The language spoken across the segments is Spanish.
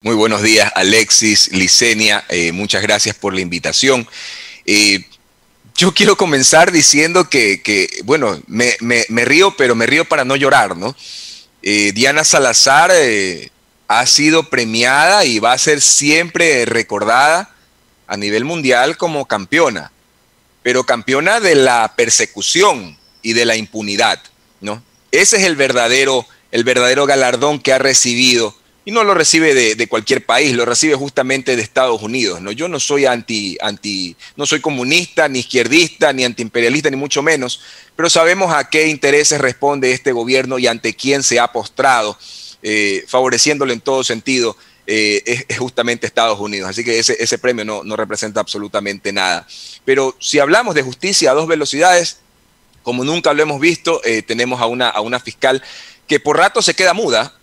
Muy buenos días, Alexis, Licenia, muchas gracias por la invitación. Eh, yo quiero comenzar diciendo bueno, me río, pero me río para no llorar, ¿no? Diana Salazar ha sido premiada y va a ser siempre recordada a nivel mundial como campeona, pero campeona de la persecución y de la impunidad, ¿no? Ese es el verdadero galardón que ha recibido, y no lo recibe de cualquier país, lo recibe justamente de Estados Unidos, ¿no? Yo no soy no soy comunista, ni izquierdista, ni antiimperialista, ni mucho menos, pero sabemos a qué intereses responde este gobierno y ante quién se ha postrado, favoreciéndolo en todo sentido. Es justamente Estados Unidos. Así que ese premio no representa absolutamente nada. Pero si hablamos de justicia a dos velocidades, como nunca lo hemos visto, tenemos a una fiscal que por rato se queda muda.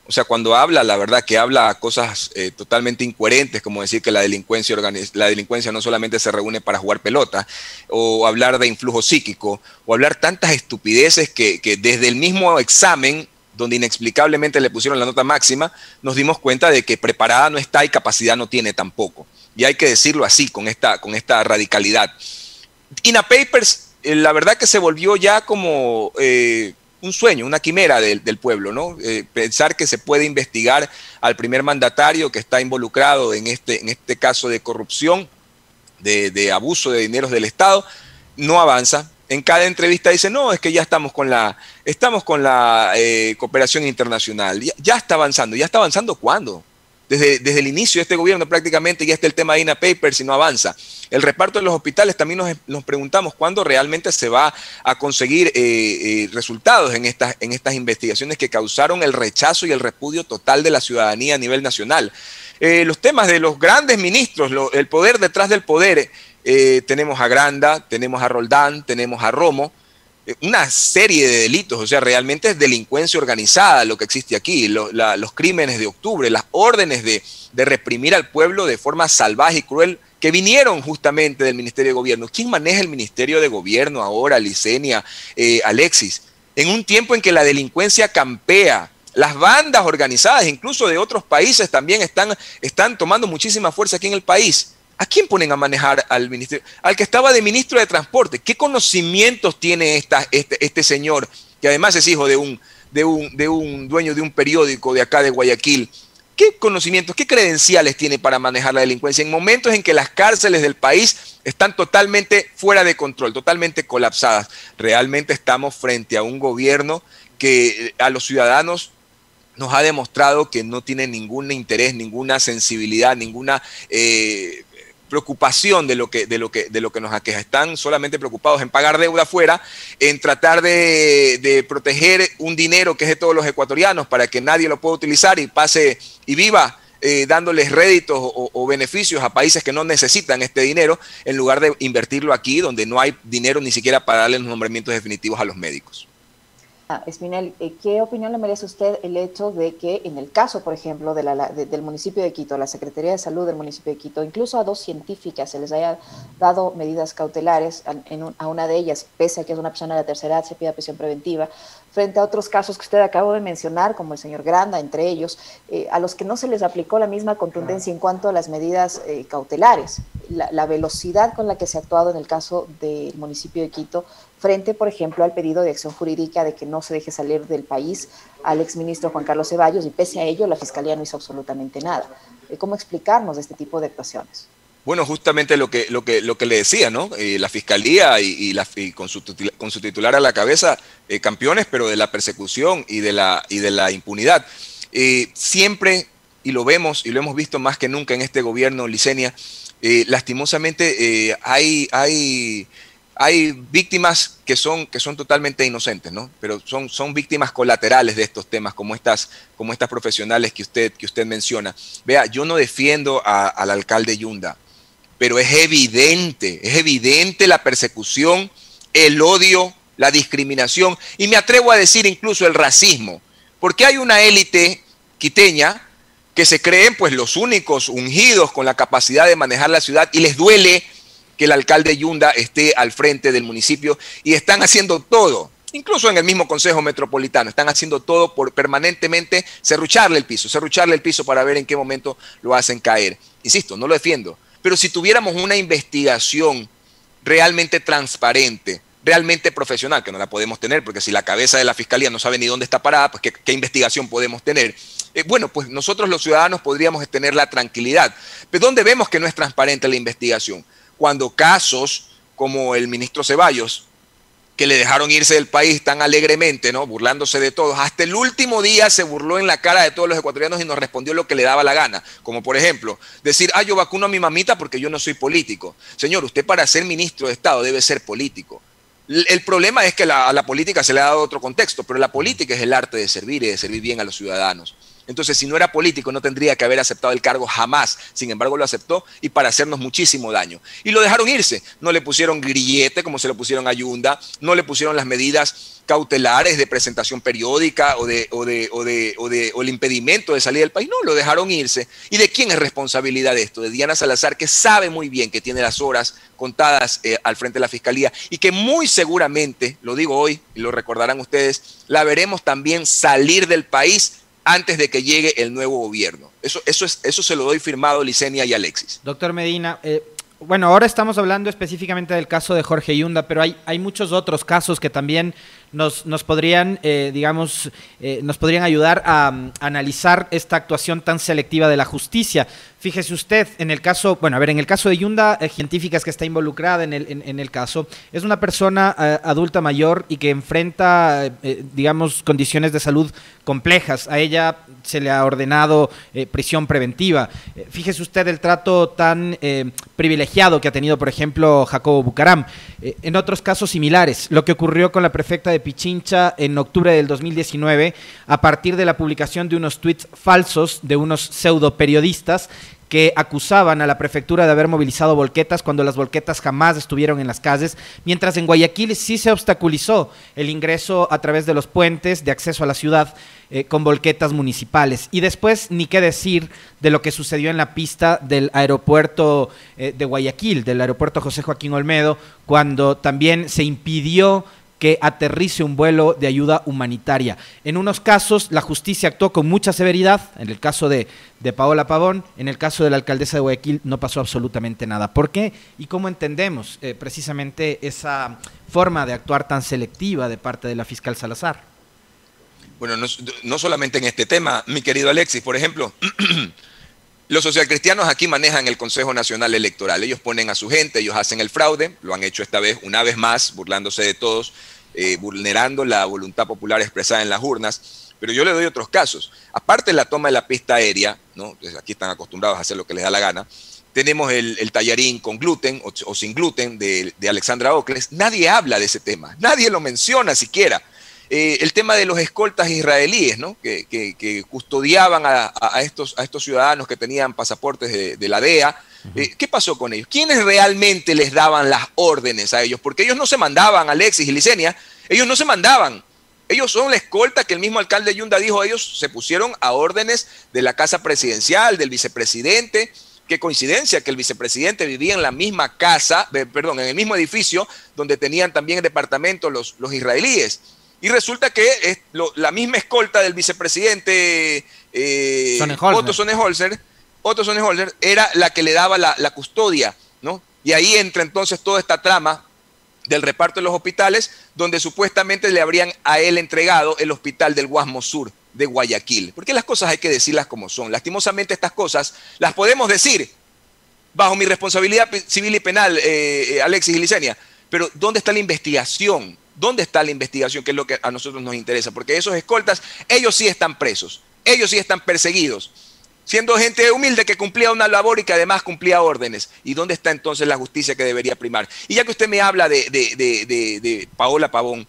O sea, cuando habla, la verdad que habla cosas totalmente incoherentes, como decir que la delincuencia no solamente se reúne para jugar pelota, o hablar de influjo psíquico, o hablar tantas estupideces que desde el mismo examen, donde inexplicablemente le pusieron la nota máxima, nos dimos cuenta de que preparada no está y capacidad no tiene tampoco. Y hay que decirlo así, con esta radicalidad. INA Papers, la verdad que se volvió ya como un sueño, una quimera del pueblo, ¿no? Pensar que se puede investigar al primer mandatario que está involucrado en este caso de corrupción, de abuso de dineros del Estado, no avanza. En cada entrevista dice, no, es que ya estamos con la cooperación internacional. Ya está avanzando. ¿Ya está avanzando cuándo? Desde el inicio de este gobierno prácticamente ya está el tema de INA Papers y no avanza. El reparto de los hospitales también nos preguntamos cuándo realmente se va a conseguir resultados en estas investigaciones que causaron el rechazo y el repudio total de la ciudadanía a nivel nacional. Los temas de los grandes ministros, el poder detrás del poder, tenemos a Granda, tenemos a Roldán, tenemos a Romo, una serie de delitos, o sea, realmente es delincuencia organizada lo que existe aquí, los crímenes de octubre, las órdenes de reprimir al pueblo de forma salvaje y cruel que vinieron justamente del Ministerio de Gobierno. ¿Quién maneja el Ministerio de Gobierno ahora, Licenia, Alexis? En un tiempo en que la delincuencia campea, las bandas organizadas, incluso de otros países, también están tomando muchísima fuerza aquí en el país. ¿A quién ponen a manejar al ministerio? Al que estaba de ministro de Transporte. ¿Qué conocimientos tiene este señor, que además es hijo de un dueño de un periódico de acá de Guayaquil? ¿Qué conocimientos, qué credenciales tiene para manejar la delincuencia en momentos en que las cárceles del país están totalmente fuera de control, totalmente colapsadas? Realmente estamos frente a un gobierno que a los ciudadanos nos ha demostrado que no tiene ningún interés, ninguna sensibilidad, ninguna preocupación de lo que nos aqueja. Están solamente preocupados en pagar deuda afuera, en tratar de proteger un dinero que es de todos los ecuatorianos para que nadie lo pueda utilizar y pase y viva dándoles réditos o beneficios a países que no necesitan este dinero, en lugar de invertirlo aquí donde no hay dinero ni siquiera para darle los nombramientos definitivos a los médicos. Espinel, ¿qué opinión le merece a usted el hecho de que en el caso, por ejemplo, del municipio de Quito, la Secretaría de Salud del municipio de Quito, incluso a dos científicas se les haya dado medidas cautelares, a una de ellas, pese a que es una persona de la tercera edad, se pida prisión preventiva, frente a otros casos que usted acabó de mencionar, como el señor Granda, entre ellos, a los que no se les aplicó la misma contundencia en cuanto a las medidas cautelares? La velocidad con la que se ha actuado en el caso del municipio de Quito, frente, por ejemplo, al pedido de acción jurídica de que no se deje salir del país al exministro Juan Carlos Ceballos, y pese a ello la Fiscalía no hizo absolutamente nada. ¿Cómo explicarnos este tipo de actuaciones? Bueno, justamente lo que le decía, ¿no? La Fiscalía y con su titular a la cabeza, campeones, pero de la persecución y de la impunidad. Siempre, y lo vemos y lo hemos visto más que nunca en este gobierno, Licenia, lastimosamente hay víctimas que son totalmente inocentes, ¿no? Pero son víctimas colaterales de estos temas, como estas profesionales que usted menciona. Vea, yo no defiendo al alcalde Yunda, pero es evidente la persecución, el odio, la discriminación, y me atrevo a decir incluso el racismo, porque hay una élite quiteña que se creen pues los únicos ungidos con la capacidad de manejar la ciudad y les duele que el alcalde Yunda esté al frente del municipio y están haciendo todo incluso en el mismo Consejo Metropolitano. Están haciendo todo por permanentemente serrucharle el piso para ver en qué momento lo hacen caer. Insisto, no lo defiendo, pero si tuviéramos una investigación realmente transparente, realmente profesional, que no la podemos tener, porque si la cabeza de la Fiscalía no sabe ni dónde está parada, pues ¿qué investigación podemos tener? Bueno, pues nosotros los ciudadanos podríamos tener la tranquilidad. Pero ¿dónde vemos que no es transparente la investigación? Cuando casos como el ministro Ceballos, que le dejaron irse del país tan alegremente, ¿no? Burlándose de todos. Hasta el último día se burló en la cara de todos los ecuatorianos y nos respondió lo que le daba la gana. Como por ejemplo, decir, yo vacuno a mi mamita porque yo no soy político. Señor, usted para ser ministro de Estado debe ser político. El problema es que a la política se le ha dado otro contexto, pero la política es el arte de servir y de servir bien a los ciudadanos. Entonces, si no era político, no tendría que haber aceptado el cargo jamás. Sin embargo, lo aceptó y para hacernos muchísimo daño. Y lo dejaron irse. No le pusieron grillete como se lo pusieron a Yunda, no le pusieron las medidas cautelares de presentación periódica o el impedimento de salir del país. No, lo dejaron irse. ¿Y de quién es responsabilidad de esto? De Diana Salazar, que sabe muy bien que tiene las horas contadas al frente de la Fiscalía y que muy seguramente, lo digo hoy y lo recordarán ustedes, la veremos también salir del país antes de que llegue el nuevo gobierno. Eso se lo doy firmado, Licenia y Alexis. Doctor Medina, bueno, ahora estamos hablando específicamente del caso de Jorge Yunda, pero hay muchos otros casos que también nos podrían, nos podrían ayudar a analizar esta actuación tan selectiva de la justicia. Fíjese usted, en el caso, en el caso de Yunda, científicas que está involucrada en el caso, es una persona adulta mayor y que enfrenta, condiciones de salud complejas. A ella se le ha ordenado prisión preventiva. Fíjese usted el trato tan privilegiado que ha tenido, por ejemplo, Jacobo Bucaram. En otros casos similares, lo que ocurrió con la prefecta de Pichincha en octubre del 2019, a partir de la publicación de unos tweets falsos de unos pseudo periodistas que acusaban a la prefectura de haber movilizado volquetas cuando las volquetas jamás estuvieron en las calles, mientras en Guayaquil sí se obstaculizó el ingreso a través de los puentes de acceso a la ciudad con volquetas municipales. Y después, ni qué decir de lo que sucedió en la pista del aeropuerto de Guayaquil, del aeropuerto José Joaquín Olmedo, cuando también se impidió que aterrice un vuelo de ayuda humanitaria. En unos casos la justicia actuó con mucha severidad, en el caso de Paola Pavón, en el caso de la alcaldesa de Guayaquil no pasó absolutamente nada. ¿Por qué? ¿Y cómo entendemos precisamente esa forma de actuar tan selectiva de parte de la fiscal Salazar? Bueno, no solamente en este tema, mi querido Alexis, por ejemplo, los socialcristianos aquí manejan el Consejo Nacional Electoral. Ellos ponen a su gente, ellos hacen el fraude, lo han hecho esta vez, una vez más, burlándose de todos, vulnerando la voluntad popular expresada en las urnas. Pero yo le doy otros casos. Aparte de la toma de la pista aérea, ¿no? Pues aquí están acostumbrados a hacer lo que les da la gana. Tenemos el tallarín con gluten o sin gluten de Alexandra Ocles. Nadie habla de ese tema, nadie lo menciona siquiera. El tema de los escoltas israelíes, ¿no? que custodiaban a estos ciudadanos que tenían pasaportes de la DEA. ¿Qué pasó con ellos? ¿Quiénes realmente les daban las órdenes a ellos? Porque ellos no se mandaban, Alexis y Licenia, ellos no se mandaban. Ellos son la escolta que el mismo alcalde Yunda dijo, ellos se pusieron a órdenes de la casa presidencial, del vicepresidente. Qué coincidencia que el vicepresidente vivía en la misma casa, en el mismo edificio donde tenían también el departamento los israelíes. Y resulta que la misma escolta del vicepresidente Otto Sonnenholzer era la que le daba la custodia, ¿no? Y ahí entra entonces toda esta trama del reparto de los hospitales, donde supuestamente le habrían a él entregado el hospital del Guasmo Sur de Guayaquil. Porque las cosas hay que decirlas como son. Lastimosamente estas cosas las podemos decir bajo mi responsabilidad civil y penal, Alexis y Licenia. Pero ¿dónde está la investigación? ¿Dónde está la investigación? Que es lo que a nosotros nos interesa. Porque esos escoltas, ellos sí están presos. Ellos sí están perseguidos. Siendo gente humilde que cumplía una labor y que además cumplía órdenes. ¿Y dónde está entonces la justicia que debería primar? Y ya que usted me habla de Paola Pavón,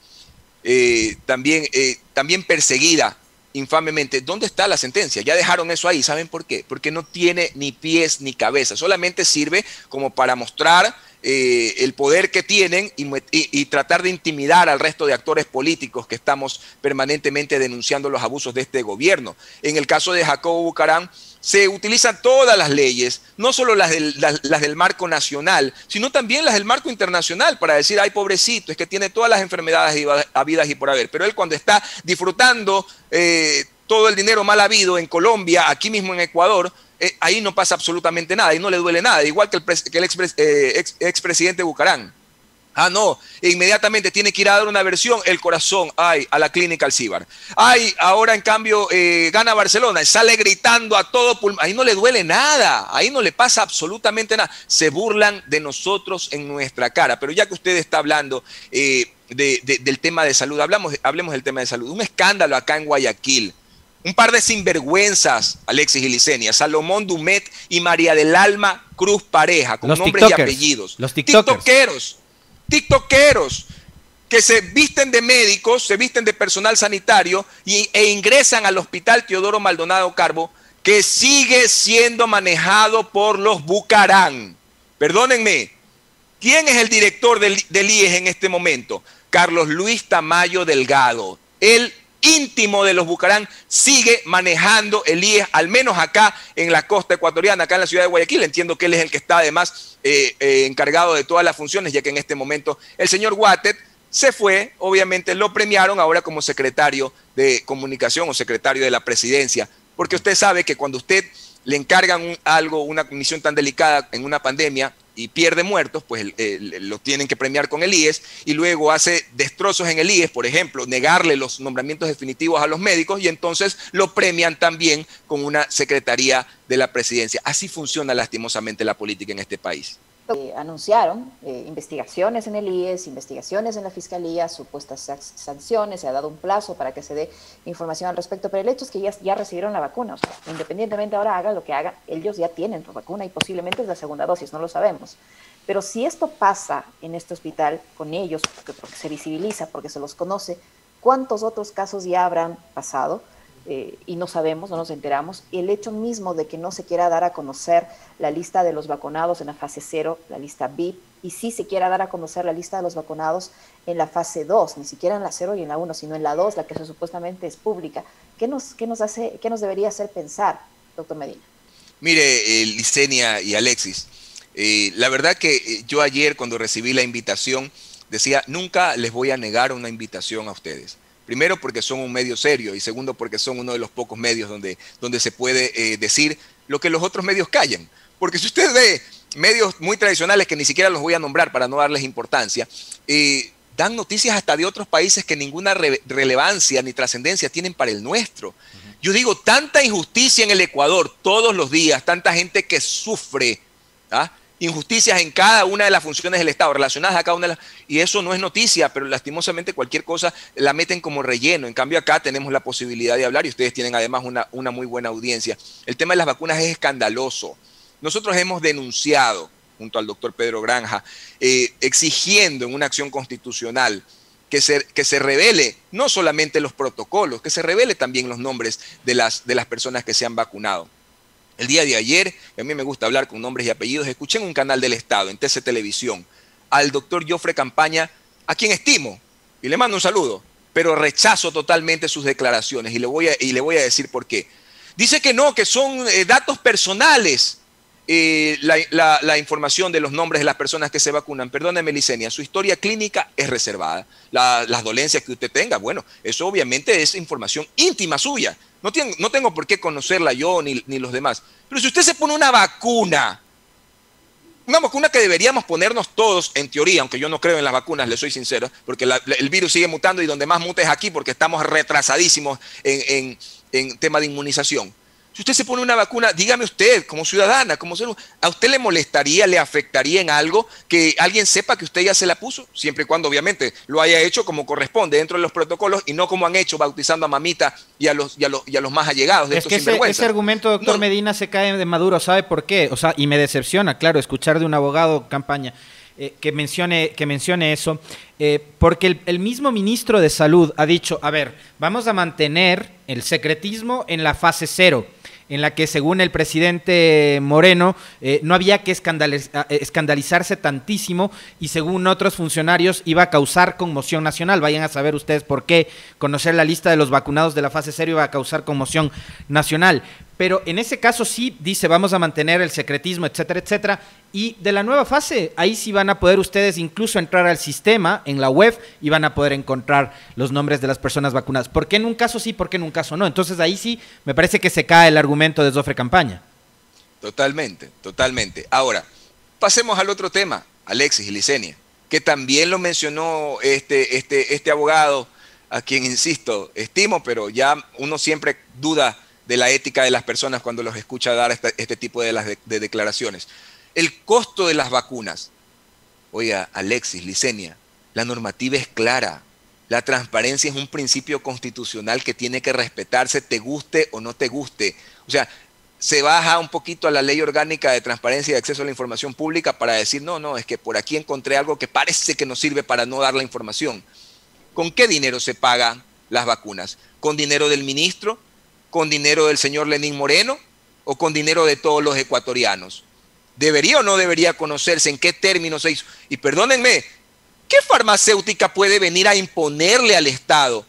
también perseguida infamemente, ¿dónde está la sentencia? Ya dejaron eso ahí. ¿Saben por qué? Porque no tiene ni pies ni cabeza. Solamente sirve como para mostrar el poder que tienen y tratar de intimidar al resto de actores políticos que estamos permanentemente denunciando los abusos de este gobierno. En el caso de Jacobo Bucaram, se utilizan todas las leyes, no solo las del marco nacional, sino también las del marco internacional para decir, ay, pobrecito, es que tiene todas las enfermedades habidas y por haber. Pero él cuando está disfrutando todo el dinero mal habido en Colombia, aquí mismo en Ecuador, ahí no pasa absolutamente nada, ahí no le duele nada, igual que el expresidente Bucarán. Ah, no, inmediatamente tiene que ir a dar una versión, el corazón, ay, a la clínica Alcíbar. Ay, ahora en cambio gana Barcelona, sale gritando a todo pulmón, ahí no le duele nada, ahí no le pasa absolutamente nada. Se burlan de nosotros en nuestra cara, pero ya que usted está hablando del tema de salud, hablemos del tema de salud. Un escándalo acá en Guayaquil. Un par de sinvergüenzas, Alexis y Licenia, Salomón Dumet y María del Alma Cruz Pareja, con nombres y apellidos. Los tiktokeros. TikTokeros que se visten de médicos, se visten de personal sanitario e ingresan al hospital Teodoro Maldonado Carbo, que sigue siendo manejado por los Bucarán. Perdónenme, ¿quién es el director del IES en este momento? Carlos Luis Tamayo Delgado. El íntimo de los Bucarán sigue manejando el IES, al menos acá en la costa ecuatoriana, acá en la ciudad de Guayaquil. Entiendo que él es el que está además encargado de todas las funciones, ya que en este momento el señor Guatet se fue, obviamente lo premiaron ahora como secretario de comunicación o secretario de la presidencia, porque usted sabe que cuando usted le encargan algo, una misión tan delicada en una pandemia y pierde muertos, pues lo tienen que premiar con el IES, y luego hace destrozos en el IES, por ejemplo, negarle los nombramientos definitivos a los médicos, y entonces lo premian también con una secretaría de la presidencia. Así funciona lastimosamente la política en este país. Anunciaron investigaciones en el IES, investigaciones en la Fiscalía, supuestas sanciones, se ha dado un plazo para que se dé información al respecto, pero el hecho es que ya recibieron la vacuna, o sea, independientemente ahora haga lo que haga, ellos ya tienen la vacuna y posiblemente es la segunda dosis, no lo sabemos. Pero si esto pasa en este hospital con ellos, porque se visibiliza, porque se los conoce, ¿cuántos otros casos ya habrán pasado? Y no sabemos, no nos enteramos, y el hecho mismo de que no se quiera dar a conocer la lista de los vacunados en la fase 0, la lista VIP, y sí se quiera dar a conocer la lista de los vacunados en la fase 2, ni siquiera en la 0 y en la 1, sino en la 2, la que supuestamente es pública. ¿Qué nos debería hacer pensar, doctor Medina? Mire, Licenia y Alexis, la verdad que yo ayer cuando recibí la invitación decía, nunca les voy a negar una invitación a ustedes. Primero porque son un medio serio y segundo porque son uno de los pocos medios donde se puede decir lo que los otros medios callan. Porque si usted ve medios muy tradicionales que ni siquiera los voy a nombrar para no darles importancia, dan noticias hasta de otros países que ninguna relevancia ni trascendencia tienen para el nuestro. Yo digo, tanta injusticia en el Ecuador todos los días, tanta gente que sufre, ¿ah? Injusticias en cada una de las funciones del Estado, relacionadas a cada una de las... Y eso no es noticia, pero lastimosamente cualquier cosa la meten como relleno. En cambio acá tenemos la posibilidad de hablar y ustedes tienen además una muy buena audiencia. El tema de las vacunas es escandaloso. Nosotros hemos denunciado, junto al doctor Pedro Granja, exigiendo en una acción constitucional que se revele no solamente los protocolos, que se revele también los nombres de las personas que se han vacunado. El día de ayer, a mí me gusta hablar con nombres y apellidos, escuché en un canal del Estado, en TC Televisión, al doctor Jofre Campaña, a quien estimo, y le mando un saludo, pero rechazo totalmente sus declaraciones, y le voy a decir por qué. Dice que no, que son datos personales, la información de los nombres de las personas que se vacunan. Perdóneme, Licenia, su historia clínica es reservada. Las dolencias que usted tenga, bueno, eso obviamente es información íntima suya. No tengo por qué conocerla yo ni los demás. Pero si usted se pone una vacuna que deberíamos ponernos todos, en teoría, aunque yo no creo en las vacunas, le soy sincero, porque el virus sigue mutando y donde más muta es aquí, porque estamos retrasadísimos en tema de inmunización. Si usted se pone una vacuna, dígame usted, como ciudadana, ¿a usted le molestaría, le afectaría en algo que alguien sepa que usted ya se la puso? Siempre y cuando, obviamente, lo haya hecho como corresponde, dentro de los protocolos, y no como han hecho, bautizando a mamita y a los más allegados de estos sinvergüenzas. Ese argumento, doctor Medina, se cae de maduro. ¿Sabe por qué? O sea, y me decepciona, claro, escuchar de un abogado Campaña que mencione eso, porque el mismo ministro de Salud ha dicho, a ver, vamos a mantener el secretismo en la fase 0, en la que según el presidente Moreno no había que escandalizarse tantísimo y según otros funcionarios iba a causar conmoción nacional. Vayan a saber ustedes por qué conocer la lista de los vacunados de la fase 0 iba a causar conmoción nacional. pero en ese caso sí dice vamos a mantener el secretismo, etcétera, etcétera. Y de la nueva fase, ahí sí van a poder ustedes incluso entrar al sistema, en la web, y van a poder encontrar los nombres de las personas vacunadas. ¿Por qué en un caso sí, por qué en un caso no? Entonces ahí sí me parece que se cae el argumento de Zofre Campaña. Totalmente, totalmente. Ahora, pasemos al otro tema, Alexis y Licenia, que también lo mencionó este abogado, a quien, insisto, estimo, pero ya uno siempre duda de la ética de las personas cuando los escucha dar este tipo de declaraciones. El costo de las vacunas. Oiga, Alexis, Licenia, la normativa es clara. La transparencia es un principio constitucional que tiene que respetarse, te guste o no te guste. O sea, se baja un poquito a la ley orgánica de transparencia y de acceso a la información pública para decir, no, es que por aquí encontré algo que parece que nos sirve para no dar la información. ¿Con qué dinero se pagan las vacunas? ¿Con dinero del ministro? ¿Con dinero del señor Lenín Moreno? ¿O con dinero de todos los ecuatorianos? ¿Debería o no debería conocerse en qué términos se hizo? Y perdónenme, ¿qué farmacéutica puede venir a imponerle al Estado?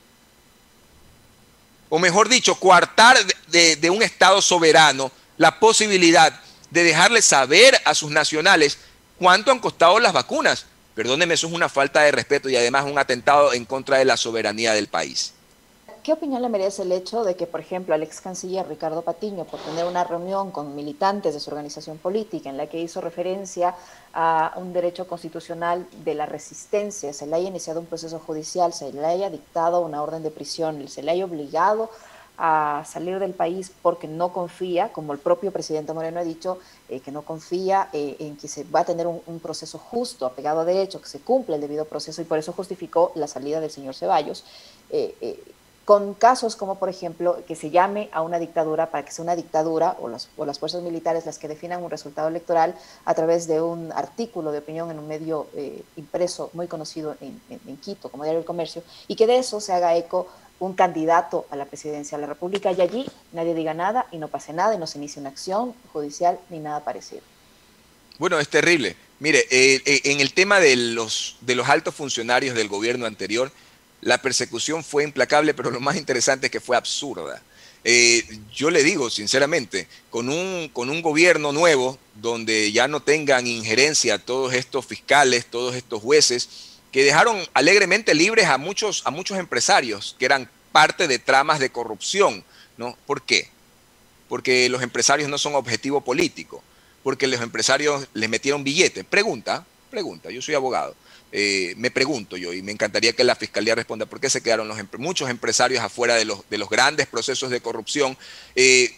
O mejor dicho, coartar de un Estado soberano la posibilidad de dejarle saber a sus nacionales cuánto han costado las vacunas. Perdónenme, eso es una falta de respeto y además un atentado en contra de la soberanía del país. ¿Qué opinión le merece el hecho de que, por ejemplo, al ex canciller Ricardo Patiño, por tener una reunión con militantes de su organización política en la que hizo referencia a un derecho constitucional de la resistencia, se le haya iniciado un proceso judicial, se le haya dictado una orden de prisión, se le haya obligado a salir del país porque no confía, como el propio presidente Moreno ha dicho, que no confía en que se va a tener un proceso justo, apegado a derecho, que se cumple el debido proceso, y por eso justificó la salida del señor Ceballos, con casos como, por ejemplo, que se llame a una dictadura para que sea una dictadura, o las fuerzas militares las que definan un resultado electoral a través de un artículo de opinión en un medio impreso muy conocido en Quito, como Diario del Comercio, y que de eso se haga eco un candidato a la presidencia de la República, y allí nadie diga nada y no pase nada y no se inicie una acción judicial ni nada parecido. Bueno, es terrible. Mire, en el tema de los altos funcionarios del gobierno anterior, la persecución fue implacable, pero lo más interesante es que fue absurda. Yo le digo, sinceramente, con un gobierno nuevo, donde ya no tengan injerencia todos estos fiscales, todos estos jueces, que dejaron alegremente libres a muchos empresarios que eran parte de tramas de corrupción, ¿no? ¿Por qué? Porque los empresarios no son objetivo político, porque los empresarios les metieron billetes. Pregunta, yo soy abogado. Me pregunto yo, y me encantaría que la Fiscalía responda, ¿por qué se quedaron muchos empresarios afuera de los grandes procesos de corrupción?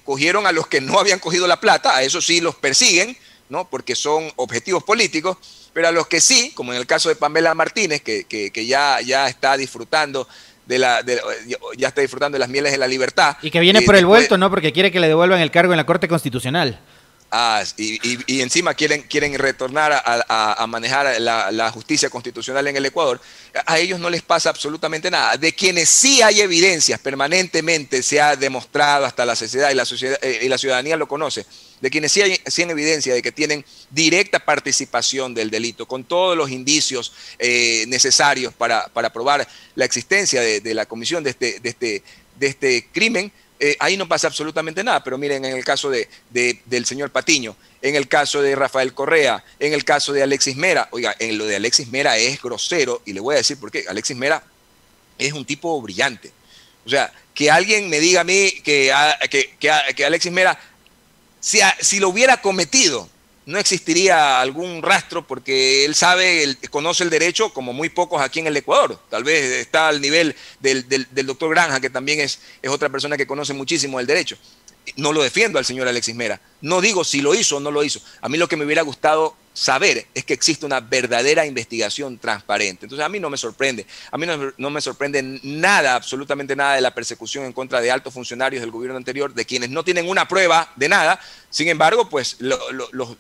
Cogieron a los que no habían cogido la plata, a esos sí los persiguen, ¿no? Porque son objetivos políticos, pero a los que sí, como en el caso de Pamela Martínez, que ya está disfrutando ya está disfrutando de las mieles de la libertad. Y que viene por el vuelto, ¿no? Porque quiere que le devuelvan el cargo en la Corte Constitucional. Y encima quieren retornar a manejar la justicia constitucional en el Ecuador. A ellos no les pasa absolutamente nada. De quienes sí hay evidencias permanentemente, se ha demostrado hasta la sociedad y la ciudadanía lo conoce, de quienes sí hay evidencia de que tienen directa participación del delito, con todos los indicios necesarios para probar la existencia de la comisión de este crimen. Ahí no pasa absolutamente nada, pero miren, en el caso del señor Patiño, en el caso de Rafael Correa, en el caso de Alexis Mera, oiga, en lo de Alexis Mera es grosero, y le voy a decir por qué. Alexis Mera es un tipo brillante. O sea, que alguien me diga a mí que Alexis Mera, si lo hubiera cometido, no existiría algún rastro, porque él conoce el derecho como muy pocos aquí en el Ecuador. Tal vez está al nivel del doctor Granja, que también es otra persona que conoce muchísimo el derecho. No lo defiendo al señor Alexis Mera. No digo si lo hizo o no lo hizo. A mí lo que me hubiera gustado saber es que existe una verdadera investigación transparente. Entonces a mí no me sorprende. A mí no me sorprende nada, absolutamente nada, de la persecución en contra de altos funcionarios del gobierno anterior, de quienes no tienen una prueba de nada. Sin embargo, pues los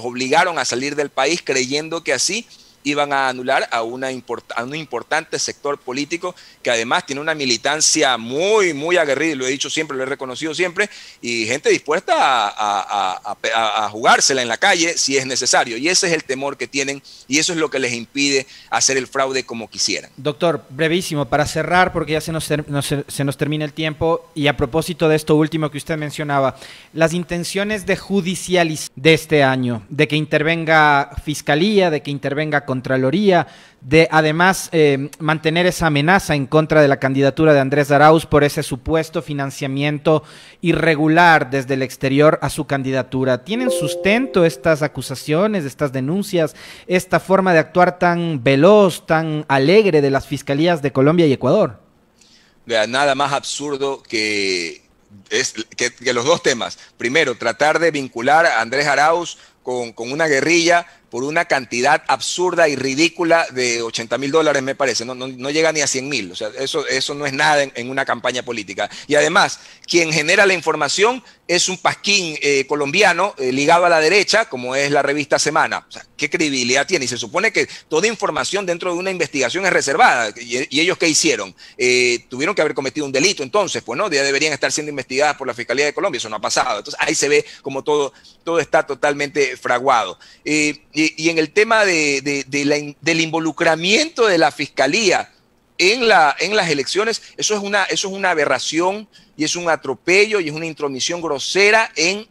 obligaron a salir del país creyendo que así iban a anular a un importante sector político que además tiene una militancia muy, muy aguerrida, y lo he dicho siempre, lo he reconocido siempre, y gente dispuesta a jugársela en la calle si es necesario. Y ese es el temor que tienen y eso es lo que les impide hacer el fraude como quisieran. Doctor, brevísimo, para cerrar, porque ya se nos termina el tiempo, y a propósito de esto último que usted mencionaba, las intenciones de judicializar de este año, de que intervenga Fiscalía, de que intervenga Contraloría, de además mantener esa amenaza en contra de la candidatura de Andrés Arauz por ese supuesto financiamiento irregular desde el exterior a su candidatura. ¿Tienen sustento estas acusaciones, estas denuncias, esta forma de actuar tan veloz, tan alegre de las fiscalías de Colombia y Ecuador? Nada más absurdo que los dos temas. Primero, tratar de vincular a Andrés Arauz con una guerrilla por una cantidad absurda y ridícula de $80.000, me parece. No llega ni a 100.000. O sea, eso no es nada en una campaña política. Y además, quien genera la información es un pasquín colombiano ligado a la derecha, como es la revista Semana. O sea, ¿qué credibilidad tiene? Y se supone que toda información dentro de una investigación es reservada. ¿Y ellos qué hicieron? Tuvieron que haber cometido un delito, entonces, pues, ¿no? Ya deberían estar siendo investigadas por la Fiscalía de Colombia. Eso no ha pasado. Entonces, ahí se ve como todo está totalmente fraguado. Y en el tema del involucramiento de la Fiscalía en las elecciones, eso es una aberración y es un atropello y es una intromisión grosera en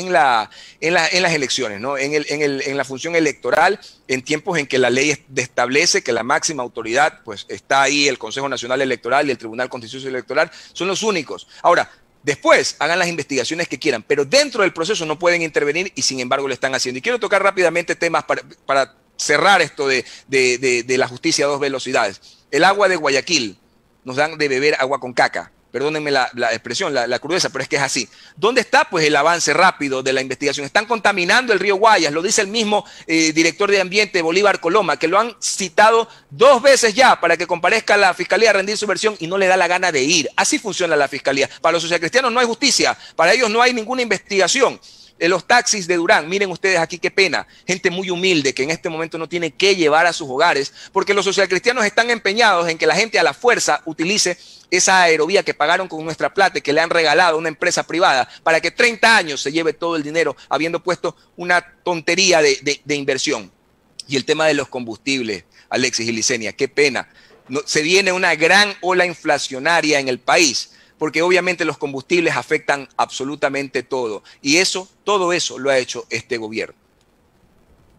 las elecciones, ¿no? En la función electoral, en tiempos en que la ley establece que la máxima autoridad, pues está ahí el Consejo Nacional Electoral y el Tribunal Constitucional Electoral, son los únicos. Ahora, después hagan las investigaciones que quieran, pero dentro del proceso no pueden intervenir y sin embargo lo están haciendo. Y quiero tocar rápidamente temas para cerrar esto de la justicia a dos velocidades. El agua de Guayaquil, nos dan de beber agua con caca. Perdónenme la expresión, la crudeza, pero es que es así. ¿Dónde está pues el avance rápido de la investigación? Están contaminando el río Guayas, lo dice el mismo director de Ambiente, Bolívar Coloma, que lo han citado 2 veces ya para que comparezca a la Fiscalía a rendir su versión y no le da la gana de ir. Así funciona la Fiscalía. Para los socialcristianos no hay justicia, para ellos no hay ninguna investigación. Los taxis de Durán, miren ustedes aquí qué pena, gente muy humilde que en este momento no tiene que llevar a sus hogares porque los socialcristianos están empeñados en que la gente a la fuerza utilice esa aerovía que pagaron con nuestra plata y que le han regalado a una empresa privada para que 30 años se lleve todo el dinero habiendo puesto una tontería de inversión. Y el tema de los combustibles, Alexis y Licenia, qué pena, se viene una gran ola inflacionaria en el país, porque obviamente los combustibles afectan absolutamente todo. Y todo eso lo ha hecho este gobierno.